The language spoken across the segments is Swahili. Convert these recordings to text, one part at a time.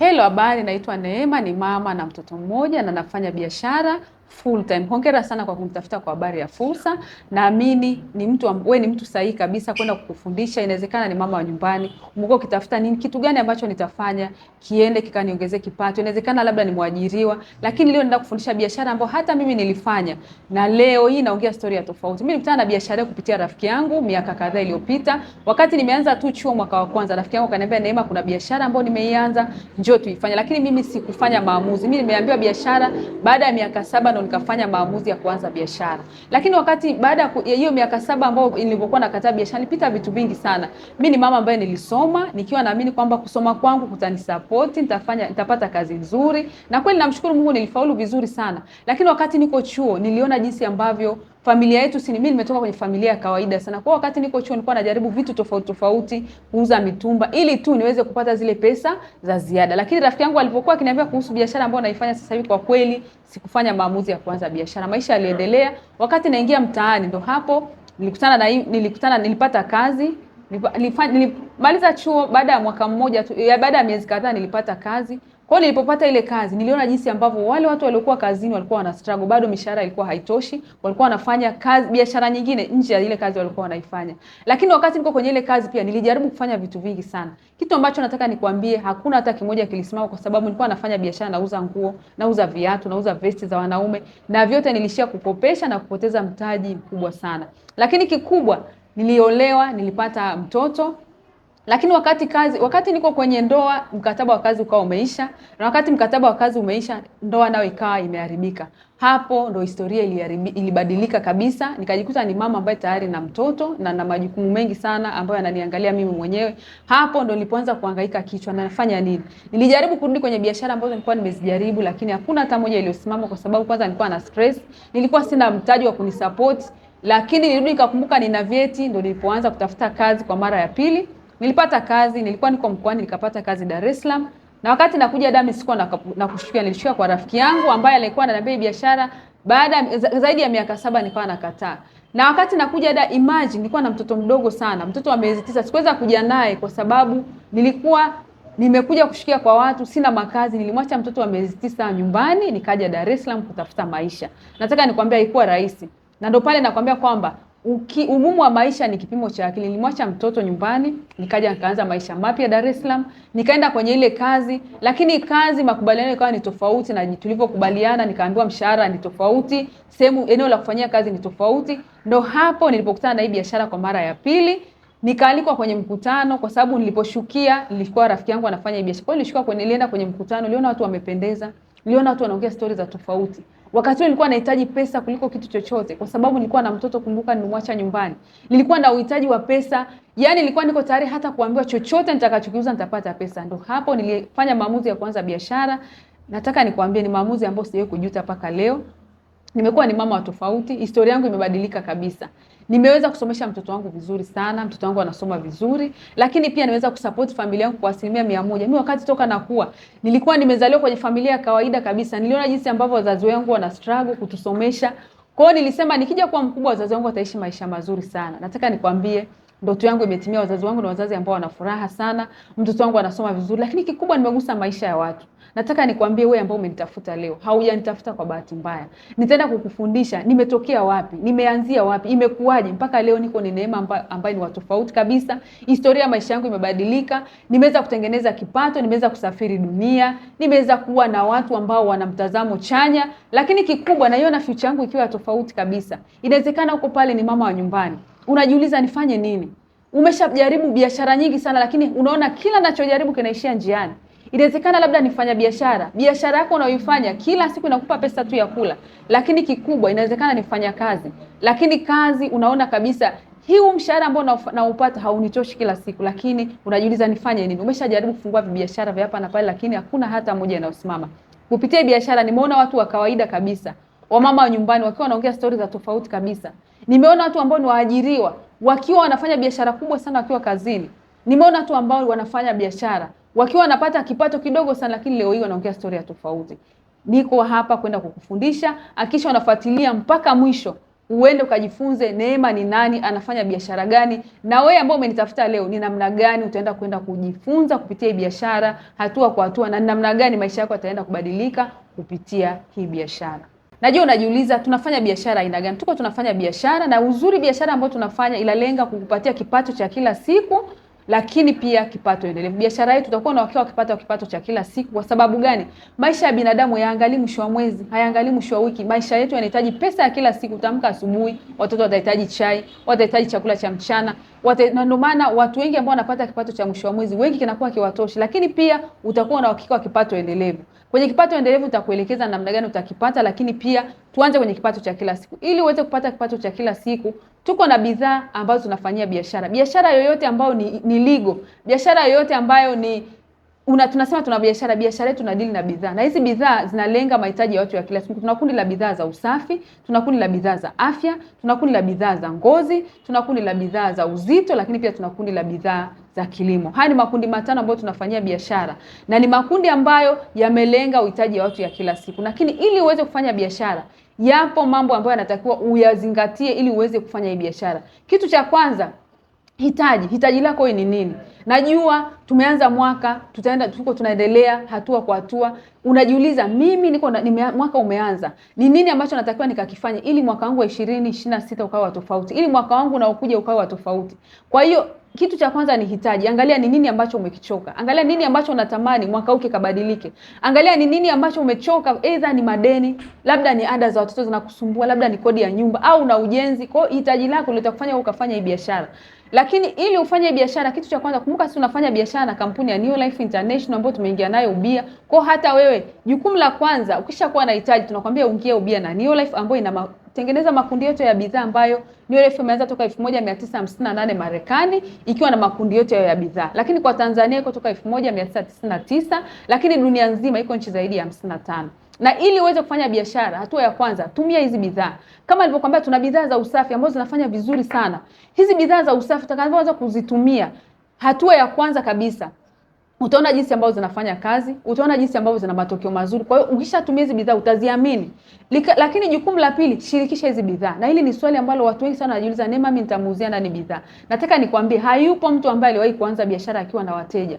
Hello, habari, naitwa Neema, ni mama na mtoto mmoja na nafanya biashara full time. Hongera sana kwa kumtafuta kwa habari ya fursa. Naamini ni wewe ni mtu sahihi kabisa kwenda kukufundisha. Inawezekana ni mama wa nyumbani, umekuwa ukitafuta nini, kitu gani ambacho nitafanya kiende kikaniongezee kipato. Inawezekana labda ni mwajiriwa, lakini leo naenda kufundisha biashara ambayo hata mimi nilifanya. Na leo hii naongea story ya tofauti. Mimi nilikutana na biashara kupitia rafiki yangu miaka kadhaa iliyopita. Wakati nimeanza tu chuo mwaka wa kwanza, rafiki yangu akaniambia, Neema, kuna biashara ambayo nimeianza, njoo tuifanye. Lakini mimi sikufanya maamuzi. Mimi nimeambiwa biashara baada ya miaka 7 ndo nikafanya maamuzi ya kuanza biashara. Lakini wakati baada ya hiyo miaka 7 ambayo nilipokuwa nakataa biashara, nilipita vitu vingi sana. Mimi ni mama ambaye nilisoma nikiwa naamini kwamba kusoma kwangu kutanisupport, nitapata kazi nzuri. Na kweli namshukuru Mungu nilifaulu vizuri sana. Lakini wakati niko chuo niliona jinsi ambavyo familia yetu mimi nimetoka kwenye familia ya kawaida sana. Kwa wakati niko chuo nilikuwa najaribu vitu tofauti tofauti, kuuza mitumba ili tu niweze kupata zile pesa za ziada. Lakini rafiki yangu alipokuwa akiniambia kuhusu biashara ambayo naifanya sasa hivi, kwa kweli sikufanya maamuzi ya kuanza biashara. Maisha yaliendelea. Wakati naingia mtaani ndo hapo nilipata kazi. Nilimaliza chuo baada ya mwaka mmoja tu, baada ya miezi kadhaa nilipata kazi. Kwa hiyo nilipopata ile kazi, niliona jinsi ambavyo wale watu waliokuwa kazini walikuwa wana struggle, bado mishahara ilikuwa haitoshi, walikuwa wanafanya kazi biashara nyingine nje ya ile kazi walikuwa wanaifanya. Lakini wakati niko kwenye ile kazi pia nilijaribu kufanya vitu vingi sana. Kitu ambacho nataka nikwambie, hakuna hata kimoja kilisimama, kwa sababu nilikuwa nafanya biashara, nauza nguo, nauza viatu, nauza vesti za wanaume, na vyote nilishia kukopesha na kupoteza mtaji mkubwa sana. Lakini kikubwa, niliolewa, nilipata mtoto. Lakini wakati niko kwenye ndoa, mkataba wa kazi ukawa umeisha, na wakati mkataba wa kazi umeisha, ndoa nayo ikawa imeharibika. Hapo ndo historia ilibadilika kabisa. Nikajikuta ni mama ambaye tayari na mtoto na na majukumu mengi sana ambayo ananiangalia mimi mwenyewe. Hapo ndo nilipoanza kuhangaika kichwa na nafanya nini. Nilijaribu kurudi kwenye biashara ambazo nilikuwa nimezijaribu, lakini hakuna hata moja iliyosimama, kwa sababu kwanza nilikuwa na stress, nilikuwa sina mtaji wa kunisupport. Lakini nilirudi nikakumbuka nina vyeti, ndo nilipoanza kutafuta kazi kwa mara ya pili. Nilipata kazi, nilikuwa niko mkoani, nikapata kazi Dar es Salaam. Na wakati nakuja Dar sikuwa na kushukia, nilishukia kwa rafiki yangu ambaye alikuwa ananiambia biashara. Baada zaidi ya miaka 7 nikawa nakataa. Na wakati nakuja Dar, imagine nilikuwa na mtoto mdogo sana, mtoto wa miezi 9, sikuweza kuja naye kwa sababu nilikuwa nimekuja kushukia kwa watu, sina makazi. Nilimwacha mtoto wa miezi 9 nyumbani, nikaja Dar es Salaam kutafuta maisha. Nataka nikwambia haikuwa rahisi. Na ndio pale nakwambia kwamba ugumu wa maisha ni kipimo cha akili. Nilimwacha mtoto nyumbani, nikaja nikaanza maisha mapya Dar es Salaam, nikaenda kwenye ile kazi, lakini kazi makubaliano yakawa ni tofauti na tulivyokubaliana. Nikaambiwa mshahara ni tofauti, eneo la kufanyia kazi ni tofauti. Ndio hapo nilipokutana na hii biashara kwa mara ya pili. Nikaalikwa kwenye mkutano, kwa sababu niliposhukia nilikuwa rafiki yangu anafanya hii biashara. Kwa hiyo nilienda kwenye mkutano, niliona watu wamependeza, niliona watu wanaongea stories za tofauti. Wakati huo nilikuwa nahitaji pesa kuliko kitu chochote, kwa sababu nilikuwa na mtoto, kumbuka nimemwacha nyumbani. Nilikuwa na uhitaji wa pesa, yani nilikuwa niko tayari hata kuambiwa chochote nitakachokiuza nitapata pesa. Ndio hapo nilifanya maamuzi ya kuanza biashara. Nataka nikwambie ni maamuzi ambayo sijawahi kujuta mpaka leo. Nimekuwa ni mama wa tofauti, historia yangu imebadilika kabisa. Nimeweza kusomesha mtoto wangu vizuri sana, mtoto wangu anasoma vizuri, lakini pia nimeweza kusupport familia yangu kwa 100%. Mimi wakati toka nakuwa, nilikuwa nimezaliwa kwenye familia ya kawaida kabisa. Niliona jinsi ambavyo wazazi wangu wana struggle kutusomesha. Kwa hiyo nilisema nikija kuwa mkubwa, wazazi wangu wataishi maisha mazuri sana. Nataka nikwambie ndoto yangu imetimia. Wazazi wangu ni wazazi ambao wana furaha sana, mtoto wangu anasoma vizuri, lakini kikubwa nimegusa maisha ya watu. Nataka nikwambie wewe ambao umenitafuta leo, haujanitafuta kwa bahati mbaya. Nitaenda kukufundisha nimetokea wapi, nimeanzia wapi, imekuwaje mpaka leo niko ni Neema ambaye ni tofauti kabisa. Historia ya maisha yangu imebadilika. Nimeweza kutengeneza kipato, nimeweza kusafiri dunia, nimeweza kuwa na watu ambao wana mtazamo chanya, lakini kikubwa naiona future yangu ikiwa tofauti kabisa. Inawezekana uko pale ni mama wa nyumbani, unajiuliza nifanye nini? Umeshajaribu biashara nyingi sana, lakini unaona kila ninachojaribu kinaishia njiani. Inawezekana labda nifanya biashara yako unayoifanya kila siku inakupa pesa tu ya kula, lakini kikubwa inawezekana nifanya kazi, lakini kazi unaona kabisa huu mshahara ambao naupata haunitoshi kila siku, lakini unajiuliza nifanye nini? Umeshajaribu kufungua biashara vya hapa na pale, lakini hakuna hata moja inayosimama. Kupitia biashara nimeona watu wa kawaida kabisa, wamama wa nyumbani wakiwa wanaongea stories za tofauti kabisa. Nimeona watu ambao ni waajiriwa wakiwa wanafanya biashara kubwa sana wakiwa kazini. Nimeona watu ambao wanafanya biashara wakiwa wanapata kipato kidogo sana, lakini leo hii wanaongea story ya tofauti. Niko hapa kwenda kukufundisha, hakikisha unafuatilia mpaka mwisho. uende ukajifunze Neema ni nani, anafanya biashara gani, na wewe ambao umenitafuta leo ni namna gani utaenda kwenda kujifunza kupitia hii biashara hatua kwa hatua, na namna gani maisha yako yataenda kubadilika kupitia hii biashara. Najua unajiuliza tunafanya biashara aina gani? Tunafanya biashara, na uzuri biashara ambayo tunafanya ilalenga kukupatia kipato cha kila siku, lakini pia kipato endelevu. Biashara yetu tutakuwa na wakiwa kipato cha kila siku. Kwa sababu gani? Maisha ya binadamu hayaangalii mwisho wa mwezi, hayaangalii mwisho wa wiki. Maisha yetu yanahitaji pesa ya kila siku. Utamka asubuhi, watoto watahitaji chai, watahitaji chakula cha mchana. Na ndio maana watu wengi ambao wanapata kipato cha mwisho wa mwezi, wengi kinakuwa kiwatoshi, lakini pia utakuwa na uhakika wa kipato endelevu. Kwenye kipato endelevu utakuelekeza namna gani utakipata, lakini pia tuanze kwenye kipato cha kila siku. Ili uweze kupata kipato cha kila siku, tuko na bidhaa ambazo tunafanyia biashara. Biashara yoyote ambayo ni legal, biashara yoyote ambayo ni tunasema tuna biashara yetu tunadili na bidhaa. Na hizi bidhaa zinalenga mahitaji ya watu ya kila siku. Tuna kundi la bidhaa za usafi, tuna kundi la bidhaa za afya, tuna kundi la bidhaa za ngozi, tuna kundi la bidhaa za uzito, lakini pia tuna kundi la bidhaa za kilimo. Haya ni makundi matano ambayo tunafanyia biashara, na ni makundi ambayo yamelenga uhitaji wa watu ya kila siku. Lakini ili uweze kufanya biashara, yapo mambo ambayo yanatakiwa uyazingatie ili uweze kufanya hii biashara. Kitu cha kwanza, hitaji lako ni nini? Najua tumeanza mwaka, tunaendelea hatua kwa hatua. Unajiuliza, mimi mwaka umeanza, ni nini ambacho natakiwa nikakifanya ili mwaka wangu wa 2026 ukawa tofauti, ili mwaka wangu unaokuja ukawa tofauti. Kwa hiyo kitu cha kwanza ni hitaji. Angalia ni nini ambacho umekichoka. Angalia nini ambacho unatamani mwaka uke kabadilike. Angalia ni nini ambacho umechoka, either ni madeni, labda ni ada za watoto zinakusumbua, labda ni kodi ya nyumba au na ujenzi. Kwa hiyo hitaji lako litakufanya ukafanya hii biashara. Lakini ili ufanye biashara, kitu cha kwanza, kumbuka sisi tunafanya biashara na kampuni ya New Life International ambayo tumeingia nayo ubia. Kwa hata wewe, jukumu la kwanza ukishakuwa na hitaji, tunakwambia uingie ubia na New Life ambayo inatengeneza makundi yote ya bidhaa ambayo New Life imeanza toka 1958 Marekani ikiwa na makundi yote ya bidhaa. Lakini kwa Tanzania iko toka 1999, lakini dunia nzima iko nchi zaidi ya 55. Na ili uweze kufanya biashara, hatua ya kwanza, tumia hizi bidhaa. Kama nilivyokuambia, tuna bidhaa za usafi ambazo zinafanya vizuri sana. Hizi bidhaa za usafi utakapoanza kuzitumia, hatua ya kwanza kabisa, utaona jinsi ambavyo zinafanya kazi, utaona jinsi ambavyo zina matokeo mazuri. Kwa hiyo ukishatumia hizi bidhaa utaziamini. Lakini jukumu la pili, shirikisha hizi bidhaa. Na hili ni swali ambalo watu wengi sana wanajiuliza, Neema, mimi nitamuuzia nani bidhaa? Nataka nikwambie, hayupo mtu ambaye aliwahi kuanza biashara akiwa na wateja.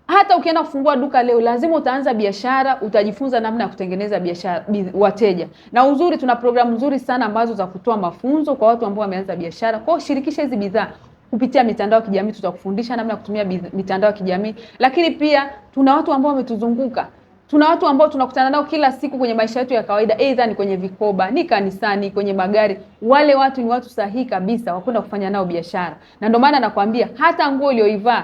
Hata ukienda kufungua duka leo, lazima utaanza biashara, utajifunza namna ya kutengeneza biashara wateja. Na uzuri, tuna programu nzuri sana ambazo za kutoa mafunzo kwa watu ambao wameanza biashara. Kwa hiyo shirikisha hizi bidhaa kupitia mitandao ya kijamii, tutakufundisha namna ya kutumia mitandao ya kijamii. Lakini pia tuna watu ambao wametuzunguka. Tuna watu ambao tunakutana nao kila siku kwenye maisha yetu ya kawaida, either ni kwenye vikoba, ni kanisani, kwenye magari. Wale watu ni watu sahihi kabisa wa kwenda kufanya nao biashara. Na ndio maana nakwambia, hata nguo uliyoivaa,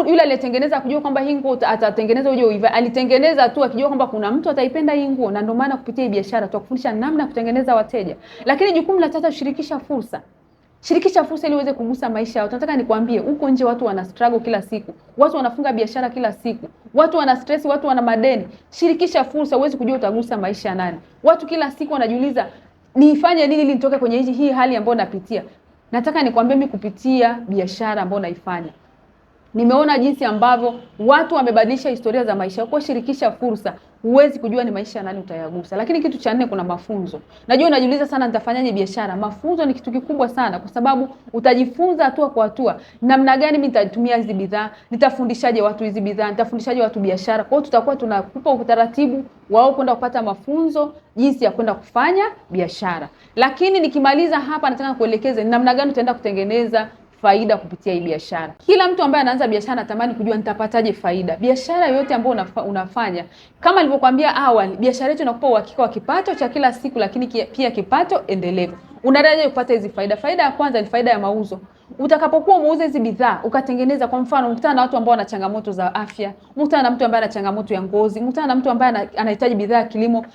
yule aliyetengeneza kujua kwamba hii nguo atatengeneza uje uivae, alitengeneza tu akijua kwamba kuna mtu ataipenda hii nguo. Na ndio maana kupitia hii biashara tutakufundisha namna ya kutengeneza wateja. Lakini jukumu la tatu, shirikisha fursa. Shirikisha fursa ili uweze kugusa maisha yao. Tunataka nikwambie, huko nje watu wana struggle kila siku. Watu wanafunga biashara kila siku. Watu wana stress, watu wana madeni. Shirikisha fursa, uweze kujua utagusa maisha ya nani. Watu kila siku wanajiuliza, nifanye nini ili nitoke kwenye hii hali ambayo napitia. Nataka nikwambie, mimi kupitia biashara ambayo naifanya, nimeona jinsi ambavyo watu wamebadilisha historia za maisha. Kwa shirikisha fursa, huwezi kujua ni maisha nani utayagusa. Lakini kitu cha nne, kuna mafunzo. Najua unajiuliza sana, nitafanyaje biashara? Mafunzo ni kitu kikubwa sana, kwa sababu utajifunza hatua kwa hatua namna gani mimi nitatumia hizi bidhaa, nitafundishaje watu hizi bidhaa, nitafundishaje watu biashara. Kwa hiyo tutakuwa tunakupa utaratibu wao kwenda kupata mafunzo jinsi ya kwenda kufanya biashara. Lakini nikimaliza hapa, nataka kuelekeza ni namna gani utaenda kutengeneza faida kupitia hii biashara. Kila mtu ambaye anaanza biashara anatamani kujua nitapataje faida. Biashara yote ambayo unafanya, kama nilivyokuambia awali, biashara yetu inakupa uhakika wa kipato cha kila siku, lakini pia kipato endelevu. Unataraji kupata hizi faida. Faida ya kwanza ni faida ya mauzo. Utakapokuwa umeuza hizi bidhaa, ukatengeneza, kwa mfano, mkutana na watu ambao wana changamoto za afya, mkutana na mtu ambaye ana changamoto ya ngozi, mkutana na mtu ambaye anahitaji bidhaa ya kilimo.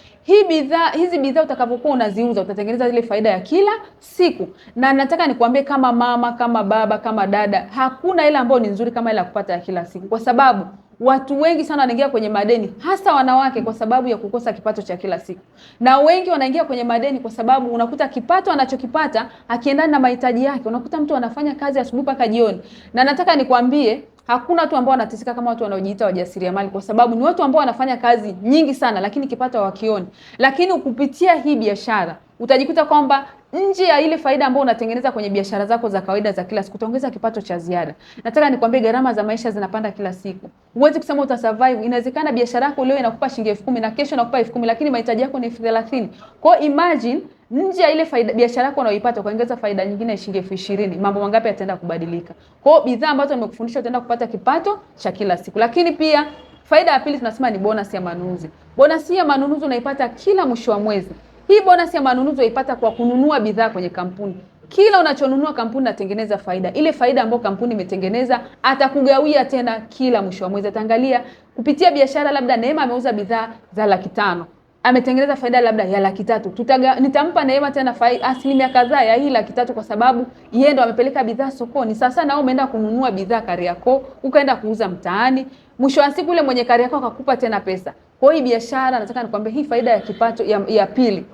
Hizi bidhaa utakapokuwa unaziuza, utatengeneza ile faida ya kila siku. Na nataka nikwambie, kama mama, kama baba, kama dada, hakuna ile ambayo ni nzuri kama ile ya kupata ya kila siku, kwa sababu watu wengi sana wanaingia kwenye madeni, hasa wanawake, kwa sababu ya kukosa kipato cha kila siku. Na wengi wanaingia kwenye madeni kwa sababu unakuta kipato anachokipata hakiendani na mahitaji yake. Unakuta mtu anafanya kazi asubuhi mpaka jioni. Na nataka nikwambie, hakuna watu ambao wanateseka kama watu wanaojiita wajasiriamali, kwa sababu ni watu ambao wanafanya kazi nyingi sana lakini kipato hawakioni. Lakini kupitia hii biashara utajikuta kwamba nje ya ile faida ambayo unatengeneza kwenye biashara zako za kawaida za kila siku, utaongeza kipato cha ziada. Nataka nikwambie gharama za maisha zinapanda kila siku. Huwezi kusema utasurvive. Inawezekana biashara yako leo inakupa shilingi 10,000 na kesho inakupa 10,000, lakini mahitaji yako ni 30,000. Kwa hiyo imagine nje ya ile faida biashara yako unayoipata ukaongeza faida nyingine ya shilingi 20,000, mambo mangapi yataenda kubadilika? Kwa hiyo bidhaa ambazo nimekufundisha utaenda kupata kipato cha kila siku. Lakini pia faida ya pili tunasema ni bonus ya manunuzi. Bonus ya manunuzi unaipata kila mwisho wa mwezi. Hii bonus ya manunuzi unaipata kwa kununua bidhaa kwenye kampuni. Kila unachonunua kampuni inatengeneza faida. Ile faida ambayo kampuni imetengeneza atakugawia tena kila mwisho wa mwezi. Ataangalia kupitia biashara, labda Neema ameuza bidhaa za 500,000. Ametengeneza faida labda ya 300,000. Nitampa Neema tena asilimia kadhaa ya hii 300,000 kwa sababu yeye ndo amepeleka bidhaa sokoni. Sasa na wewe umeenda kununua bidhaa Kariakoo, ukaenda kuuza mtaani. Mwisho wa siku ule mwenye Kariakoo akakupa tena pesa. Kwa hiyo biashara, nataka nikwambie hii faida ya kipato ya pili.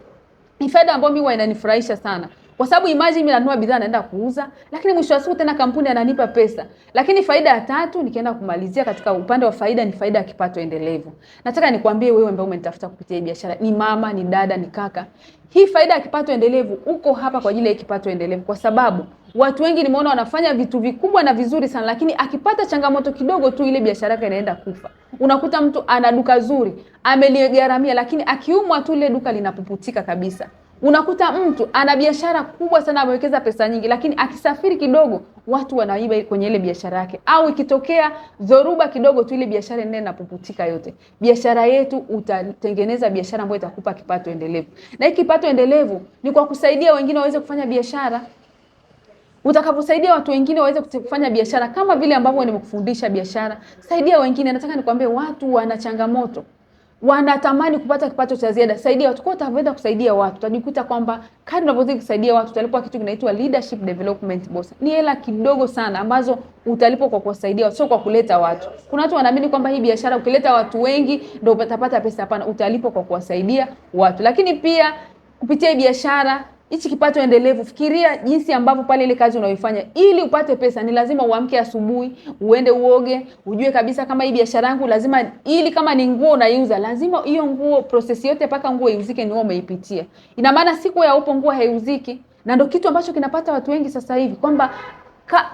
Ni faida ambayo mimi inanifurahisha sana. Kwa sababu imagine mimi nanunua bidhaa naenda kuuza, lakini mwisho wa siku tena kampuni ananipa pesa. Lakini faida ya tatu nikienda kumalizia katika upande wa faida ni faida ya kipato endelevu. Nataka nikwambie wewe ambaye umenitafuta kupitia biashara, ni mama, ni dada, ni kaka. Hii faida ya kipato endelevu uko hapa kwa ajili ya kipato endelevu kwa sababu watu wengi nimeona wanafanya vitu vikubwa na vizuri sana, lakini akipata changamoto kidogo tu ile biashara yake inaenda kufa. Unakuta mtu ana duka zuri, ameligaramia, lakini akiumwa tu ile duka linapuputika kabisa. Unakuta mtu ana biashara kubwa sana, amewekeza pesa nyingi, lakini akisafiri kidogo watu wanaiba kwenye ile biashara yake, au ikitokea dhoruba kidogo tu ile biashara inapuputika yote. Biashara yetu utatengeneza biashara ambayo itakupa kipato endelevu. Na hii kipato endelevu ni kwa kusaidia wengine waweze kufanya biashara. Utakaposaidia watu wengine waweze kufanya biashara kama vile ambavyo nimekufundisha biashara, saidia wengine. Nataka nikwambie watu wana changamoto, wanatamani kupata kipato cha ziada. Saidia watu. Kwa utaweza kusaidia watu, utajikuta kwamba kadri unavyozidi kusaidia watu utalipwa kitu kinaitwa leadership development bonus. Ni hela kidogo sana ambazo utalipwa kwa kuwasaidia watu, sio kwa kuleta watu. Kuna watu wanaamini kwamba hii biashara ukileta watu wengi ndio utapata pesa. Hapana, utalipwa kwa kuwasaidia watu. Lakini pia kupitia biashara hichi kipato endelevu, fikiria jinsi ambavyo pale ile kazi unayoifanya ili upate pesa ni lazima uamke asubuhi, uende uoge, ujue kabisa kama hii biashara yangu lazima, ili kama ni nguo unaiuza, lazima hiyo nguo process yote paka nguo iuzike ni wewe umeipitia. Ina maana siku ya upo nguo haiuziki, na ndio kitu ambacho kinapata watu wengi sasa hivi kwamba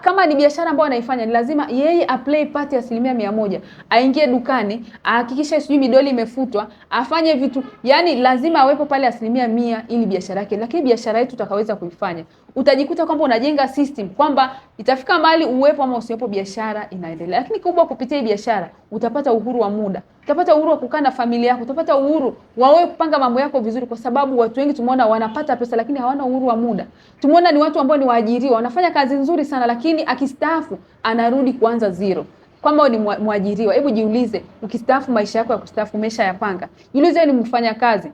kama ni biashara ambayo anaifanya ni lazima yeye apply part ya 100%. Aingie dukani, ahakikishe sijui midoli imefutwa, afanye vitu, yani lazima awepo pale 100% ili biashara yake. Lakini biashara yetu tutakaweza kuifanya, utajikuta kwamba unajenga system kwamba itafika mahali uwepo ama usiwepo biashara inaendelea. Lakini kubwa kupitia biashara utapata uhuru wa muda, utapata uhuru wa kukaa na familia yako, utapata uhuru wa wewe kupanga mambo yako vizuri, kwa sababu watu wengi tumeona wanapata pesa lakini hawana uhuru wa muda. Tumeona ni watu ambao ni waajiriwa, wanafanya kazi nzuri sana lakini akistaafu anarudi kuanza zero. Kwamba ni mwajiriwa, hebu jiulize, ukistaafu maisha yako ya kustaafu umeshayapanga? Jiulize ni mfanya kazi,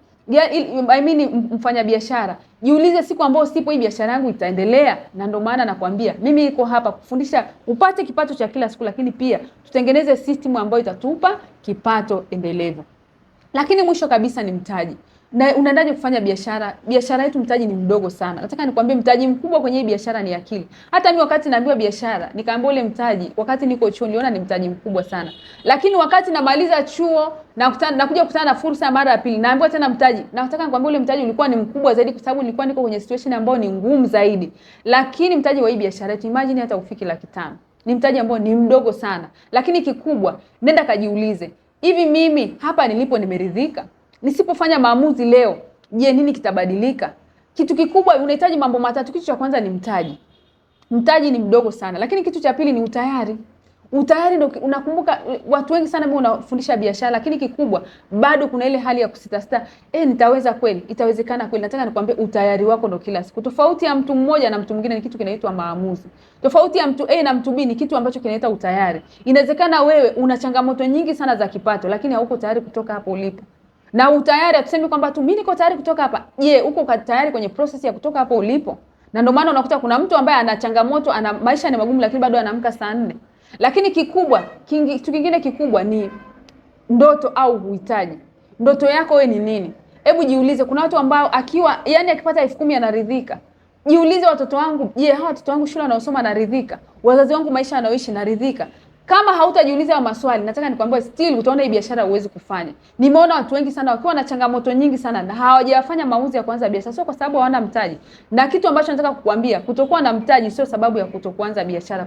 mfanya biashara. Jiulize siku ambayo sipo hii biashara yangu itaendelea? Na ndio maana nakwambia mimi niko hapa kufundisha upate kipato cha kila siku, lakini pia tutengeneze system ambayo itatupa kipato endelevu. Lakini mwisho kabisa ni mtaji. Na unaendaje kufanya biashara? Biashara yetu mtaji ni mdogo sana. Nataka nikwambie mtaji mkubwa kwenye hii biashara ni akili. Hata mimi wakati naambiwa biashara, nikaambiwa ule mtaji wakati niko chuo niliona ni mtaji mkubwa sana. Lakini wakati namaliza chuo na kuja kukutana na fursa mara ya pili, naambiwa tena mtaji. Na nataka nikwambie ule mtaji ulikuwa ni mkubwa zaidi kwa sababu nilikuwa niko kwenye situation ambayo ni ngumu zaidi. Lakini mtaji wa hii biashara yetu, imagine hata ufiki 500,000. Ni mtaji ambao ni mdogo sana. Lakini kikubwa, nenda kajiulize, hivi mimi hapa nilipo nimeridhika? Nisipofanya maamuzi leo, je, nini kitabadilika? Kitu kikubwa unahitaji mambo matatu. Kitu cha kwanza ni mtaji. Mtaji ni mdogo sana. Lakini kitu cha pili ni utayari. Utayari ndio unakumbuka watu wengi sana ambao unafundisha biashara, lakini kikubwa bado kuna ile hali ya kusita, nitaweza kweli? Itawezekana kweli? Nataka nikwambie utayari wako ndio kila siku. Tofauti ya mtu mmoja na mtu mwingine ni kitu kinaitwa maamuzi. Tofauti ya mtu A na mtu B ni kitu ambacho kinaitwa utayari. Inawezekana wewe una changamoto nyingi sana za kipato, lakini hauko tayari kutoka hapo ulipo. Na utayari hatusemi kwamba tu mimi niko tayari kutoka hapa. Je, uko tayari kwenye process ya kutoka hapo ulipo? Na ndio maana unakuta kuna mtu ambaye ana changamoto, ana maisha ni magumu lakini bado anaamka saa 4. Lakini kikubwa, kitu kingine kikubwa ni ndoto au uhitaji. Ndoto yako wewe ni nini? Hebu jiulize, kuna watu ambao akipata 10,000 anaridhika. Jiulize, watoto wangu, je, hawa watoto wangu shule wanaosoma naridhika? Wazazi wangu maisha wanaoishi naridhika? Kama hautajiuliza hayo maswali, nataka nikwambie still utaona hii biashara huwezi kufanya. Nimeona watu wengi sana wakiwa na changamoto nyingi sana na hawajafanya maamuzi ya kuanza biashara, sio kwa sababu hawana mtaji. Na kitu ambacho nataka kukuambia, kutokuwa na mtaji sio sababu ya kutokuanza biashara.